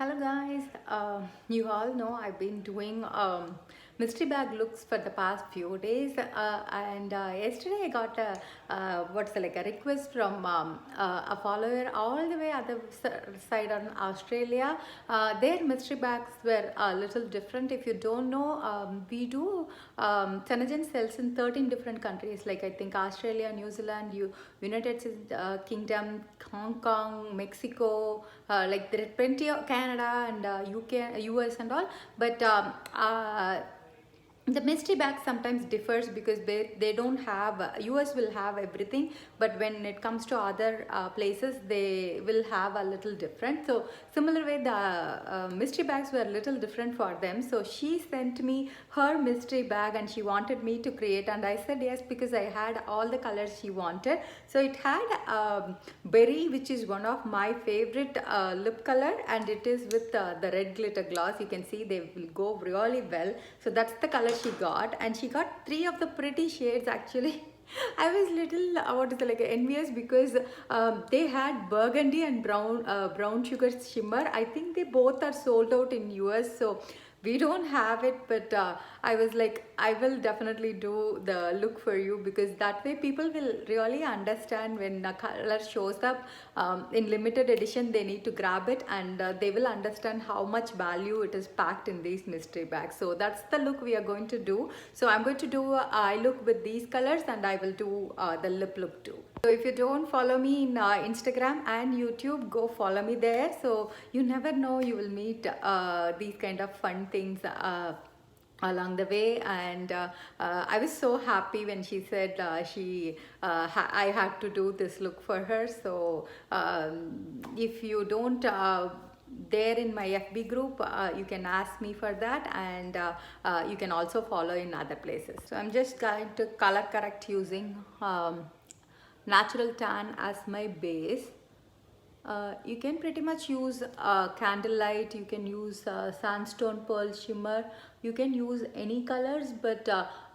Hello guys, you all know I've been doing mystery bag looks for the past few days, and yesterday I got a request from a follower all the way other side on Australia. Their mystery bags were a little different. If you don't know, we do Tanajan sells in 13 different countries, like I think Australia, New Zealand, United States, Kingdom, Hong Kong, Mexico, like there are plenty of Canada and UK, US and all, but the mystery bag sometimes differs because they don't have US will have everything, but when it comes to other places they will have a little different. So similar way the mystery bags were a little different for them, so she sent me her mystery bag and she wanted me to create, and I said yes because I had all the colors she wanted. So it had berry, which is one of my favorite lip color, and it is with the red glitter gloss. You can see they will go really well. So that's the color she got, and she got three of the pretty shades actually. I was little envious because they had burgundy and brown sugar shimmer. I think they both are sold out in US, so we don't have it, but I was like, I will definitely do the look for you, because that way people will really understand when a color shows up in limited edition, they need to grab it, and they will understand how much value it is packed in these mystery bags. So that's the look we are going to do. So I'm going to do a eye look with these colors, and I will do the lip look too. So if you don't follow me in Instagram and YouTube, go follow me there. So you never know, you will meet these kind of fun things along the way. And I was so happy when she said I had to do this look for her. So if you don't there in my FB group, you can ask me for that, and you can also follow in other places. So I'm just going to color correct using natural tan as my base. You can pretty much use candlelight, you can use sandstone pearl shimmer, you can use any colors, but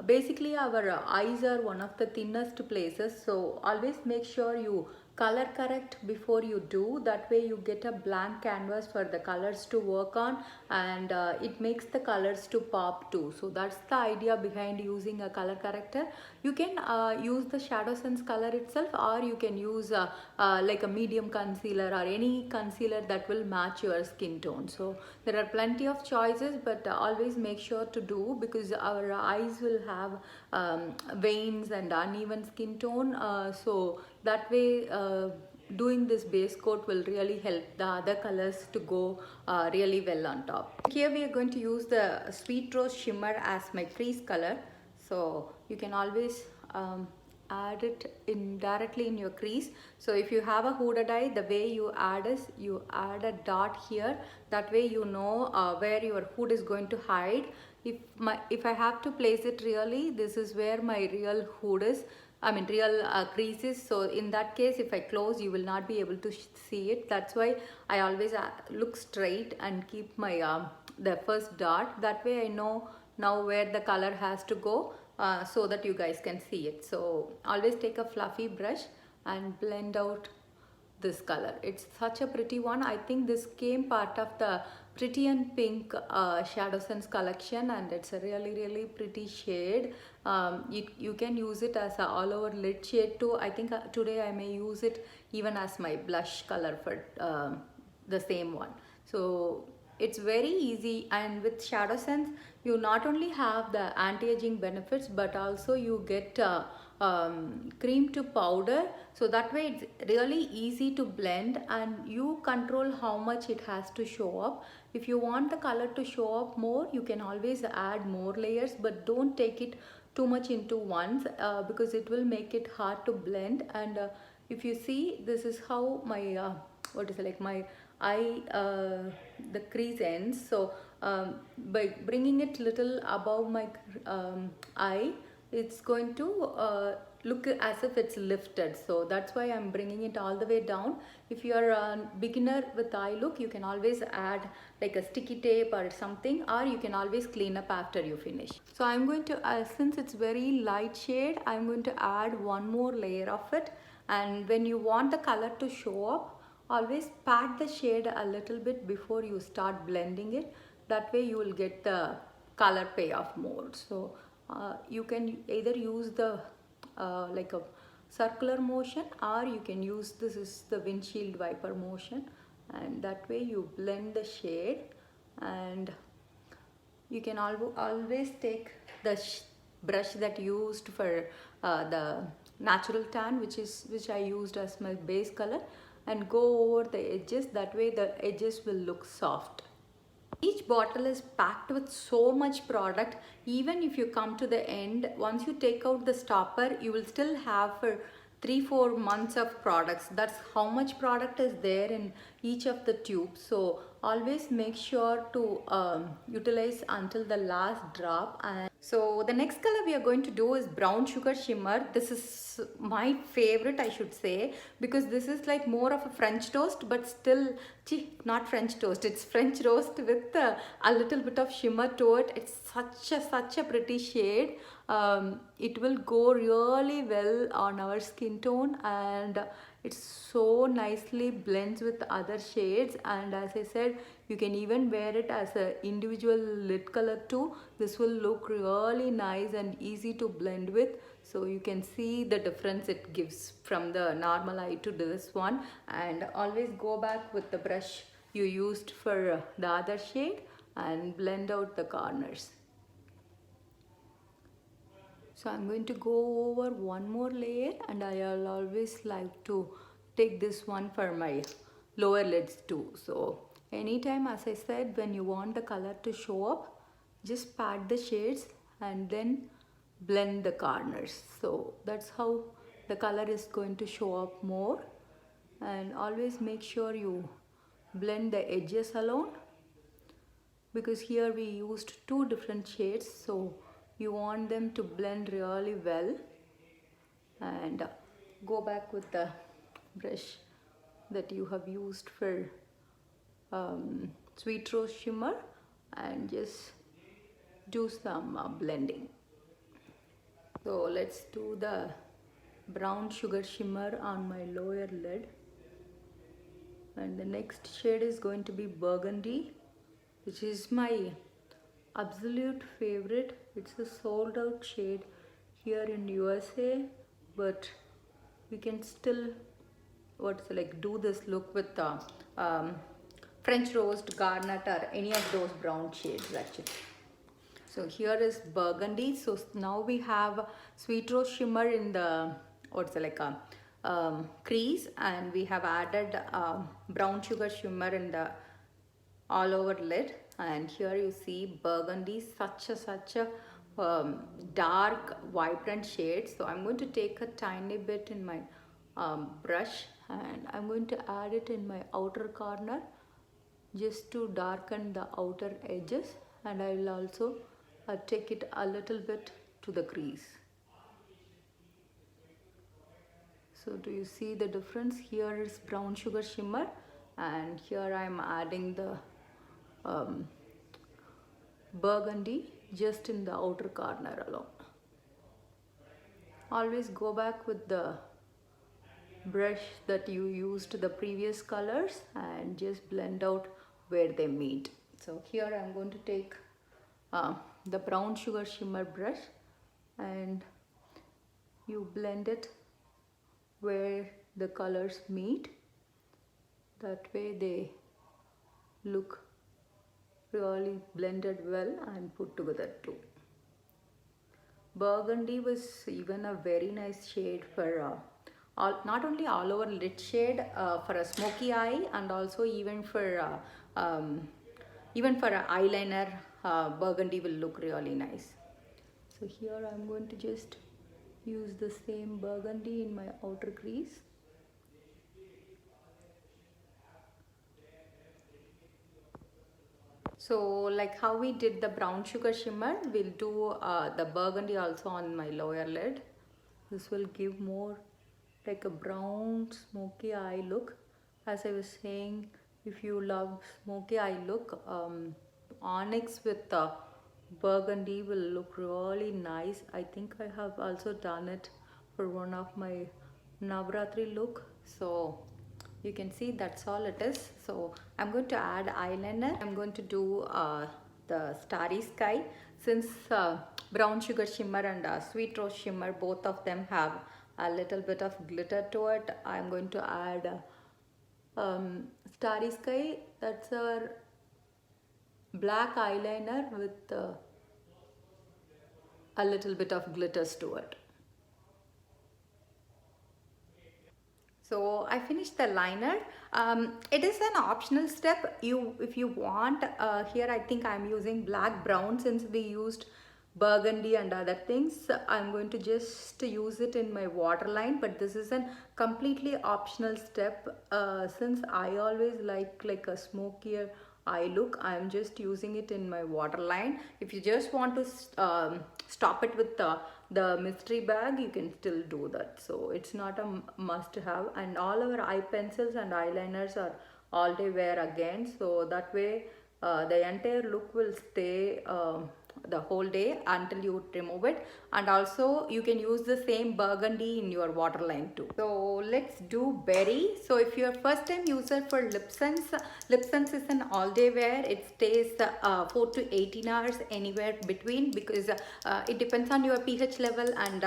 basically our eyes are one of the thinnest places, so always make sure you color correct before you do. That way you get a blank canvas for the colors to work on, and it makes the colors to pop too. So that's the idea behind using a color corrector. You can use the Shadow Sense color itself, or you can use like a medium concealer or any concealer that will match your skin tone. So there are plenty of choices, but always make sure to do, because our eyes will have veins and uneven skin tone, so that way doing this base coat will really help the other colors to go really well on top. Here we are going to use the Sweet Rose Shimmer as my crease color, so you can always add it in directly in your crease. So if you have a hooded eye, the way you add is you add a dot here, that way you know where your hood is going to hide. If I have to place it really, this is where my real hood is, I mean real creases. So in that case, if I close, you will not be able to see it. That's why I always look straight and keep my the first dot. That way I know now where the color has to go, so that you guys can see it. So always take a fluffy brush and blend out this color. It's such a pretty one. I think this came part of the Pretty and Pink Shadow Sense collection, and it's a really pretty shade. You can use it as a all over lid shade too. I think today I may use it even as my blush color for the same one. So it's very easy, and with Shadow Sense you not only have the anti-aging benefits, but also you get cream to powder, so that way it's really easy to blend, and you control how much it has to show up. If you want the color to show up more, you can always add more layers, but don't take it too much into once, because it will make it hard to blend. And if you see, this is how my what is it, like my eye, the crease ends. So by bringing it little above my eye, it's going to look as if it's lifted. So that's why I'm bringing it all the way down. If you're a beginner with eye look, you can always add like a sticky tape or something, or you can always clean up after you finish. So I'm going to since it's very light shade, I'm going to add one more layer of it, and when you want the color to show up, always pat the shade a little bit before you start blending it. That way you will get the color payoff more. So you can either use the like a circular motion, or you can use, this is the windshield wiper motion, and that way you blend the shade. And you can always take the brush that you used for the natural tan, which I used as my base color, and go over the edges. That way the edges will look soft. Each bottle is packed with so much product. Even if you come to the end, once you take out the stopper, you will still have for 3-4 months of products. That's how much product is there in each of the tubes. So always make sure to utilize until the last drop. And so the next color we are going to do is brown sugar shimmer. This is my favorite, I should say, because this is like more of a French toast, but still, not French toast, it's French roast with a little bit of shimmer to it. It's such a pretty shade. It will go really well on our skin tone, and it so nicely blends with other shades. And as I said, you can even wear it as an individual lid color too. This will look really nice and easy to blend with. So you can see the difference it gives from the normal eye to this one. And always go back with the brush you used for the other shade and blend out the corners. So I'm going to go over one more layer, and I'll always like to take this one for my lower lids too. So anytime, as I said, when you want the color to show up, just pat the shades and then blend the corners. So that's how the color is going to show up more. And always make sure you blend the edges alone, because here we used 2 different shades, so you want them to blend really well. And go back with the brush that you have used for sweet rose shimmer and just do some blending. So let's do the brown sugar shimmer on my lower lid. And the next shade is going to be burgundy, which is my absolute favorite. It's a sold out shade here in USA, but we can still do this look with French roast, garnet, or any of those brown shades actually. So here is burgundy. So now we have sweet rose shimmer in the crease, and we have added brown sugar shimmer in the all over lid. And here you see burgundy, such a dark vibrant shade. So I'm going to take a tiny bit in my brush, and I'm going to add it in my outer corner just to darken the outer edges, and I will also take it a little bit to the crease. So do you see the difference? Here is brown sugar shimmer, and here I am adding the burgundy just in the outer corner alone. Always go back with the brush that you used the previous colors and just blend out where they meet. So here I'm going to take the brown sugar shimmer brush, and you blend it where the colors meet. That way they look really blended well and put together too. Burgundy was even a very nice shade for not only all over lid shade, for a smoky eye, and also even for an eyeliner, burgundy will look really nice. So here I'm going to just use the same burgundy in my outer crease. So like how we did the brown sugar shimmer, we'll do the burgundy also on my lower lid. This will give more like a brown smoky eye look. As I was saying, if you love smoky eye look, onyx with burgundy will look really nice. I think I have also done it for one of my Navratri look. So You can see that's all it is. So I'm going to add eyeliner. I'm going to do the Starry Sky. Since Brown Sugar Shimmer and Sweet Rose Shimmer, both of them have a little bit of glitter to it, I'm going to add Starry Sky. That's our black eyeliner with a little bit of glitters to it. So I finished the liner. It is an optional step. If you want, here I think I'm using black brown since we used burgundy and other things. I'm going to just use it in my waterline, but this is a completely optional step. Since I always like a smokier eye look, I'm just using it in my waterline. If you just want to stop it with the mystery bag, you can still do that. So it's not a must have, and all our eye pencils and eyeliners are all day wear again, so that way the entire look will stay the whole day until you remove it. And also you can use the same burgundy in your waterline too. So let's do berry. So if you're first time user for LipSense is an all day wear. It stays 4 to 18 hours anywhere between, because it depends on your pH level and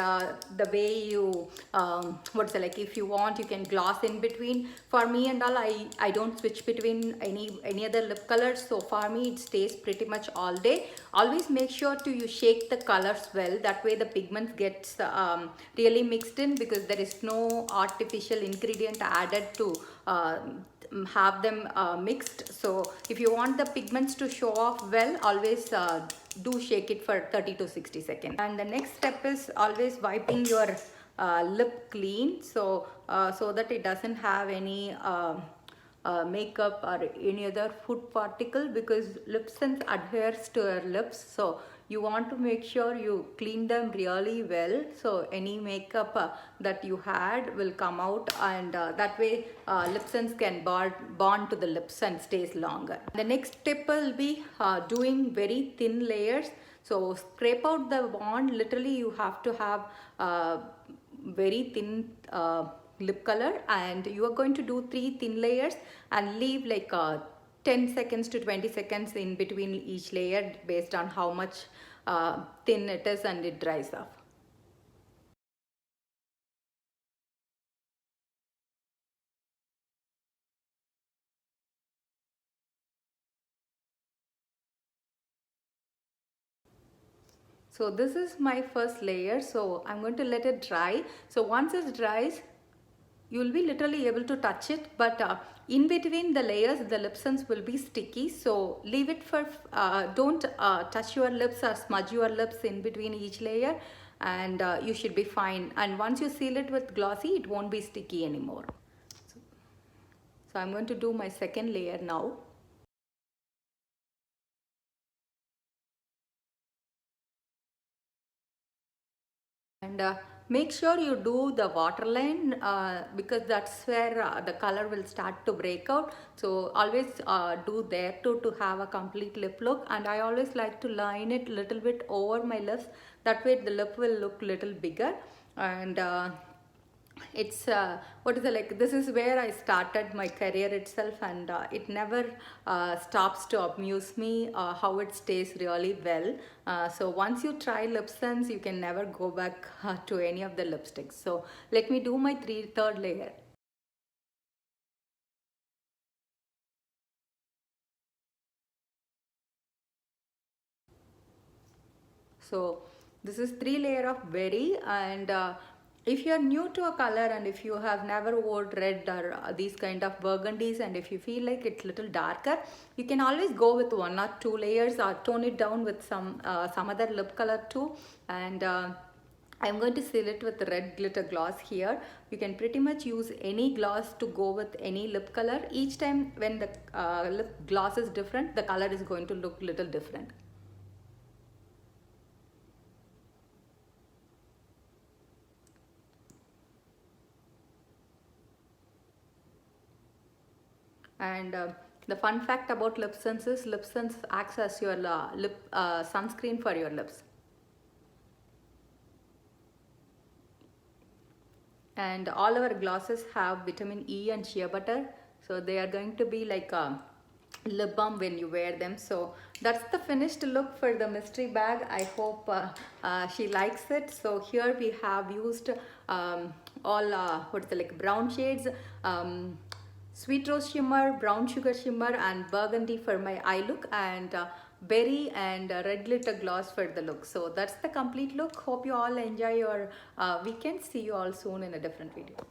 the way you if you want you can gloss in between. For me and all, I don't switch between any other lip colors, so for me it stays pretty much all day. Always make sure to you shake the colors well, that way the pigments gets really mixed in, because there is no artificial ingredient added to have them mixed. So if you want the pigments to show off well, always do shake it for 30 to 60 seconds. And the next step is always wiping your lip clean, so that it doesn't have any makeup or any other food particle, because LipSense adheres to your lips, so you want to make sure you clean them really well, so any makeup that you had will come out, and that way LipSense can bond to the lips and stays longer. The next tip will be doing very thin layers. So scrape out the wand. Literally you have to have very thin lip color, and you are going to do 3 thin layers and leave like 10 seconds to 20 seconds in between each layer, based on how much thin it is and it dries off. So this is my first layer, so I'm going to let it dry. So once it dries, you will be literally able to touch it, but in between the layers the LipSense will be sticky, so leave it for don't touch your lips or smudge your lips in between each layer, and you should be fine. And once you seal it with glossy, it won't be sticky anymore. So I'm going to do my second layer now. And make sure you do the waterline, because that's where the color will start to break out. So always do there too, to have a complete lip look. And I always like to line it a little bit over my lips, that way the lip will look little bigger. And it's this is where I started my career itself, and it never stops to amuse me how it stays really well. So once you try LipSense, you can never go back to any of the lipsticks. So let me do my third layer. So this is 3 layer of berry, and if you are new to a color and if you have never worn red or these kind of burgundies, and if you feel like it's little darker, you can always go with 1 or 2 layers or tone it down with some other lip color too. And I'm going to seal it with red glitter gloss here. You can pretty much use any gloss to go with any lip color. Each time when the lip gloss is different, the color is going to look little different. And the fun fact about LipSense is LipSense acts as your lip sunscreen for your lips. And all our glosses have vitamin E and shea butter, so they are going to be like a lip balm when you wear them. So that's the finished look for the mystery bag. I hope she likes it. So here we have used all what's the like brown shades, sweet rose shimmer, brown sugar shimmer, and burgundy for my eye look, and berry and red glitter gloss for the look. So that's the complete look. Hope you all enjoy your weekend. See you all soon in a different video.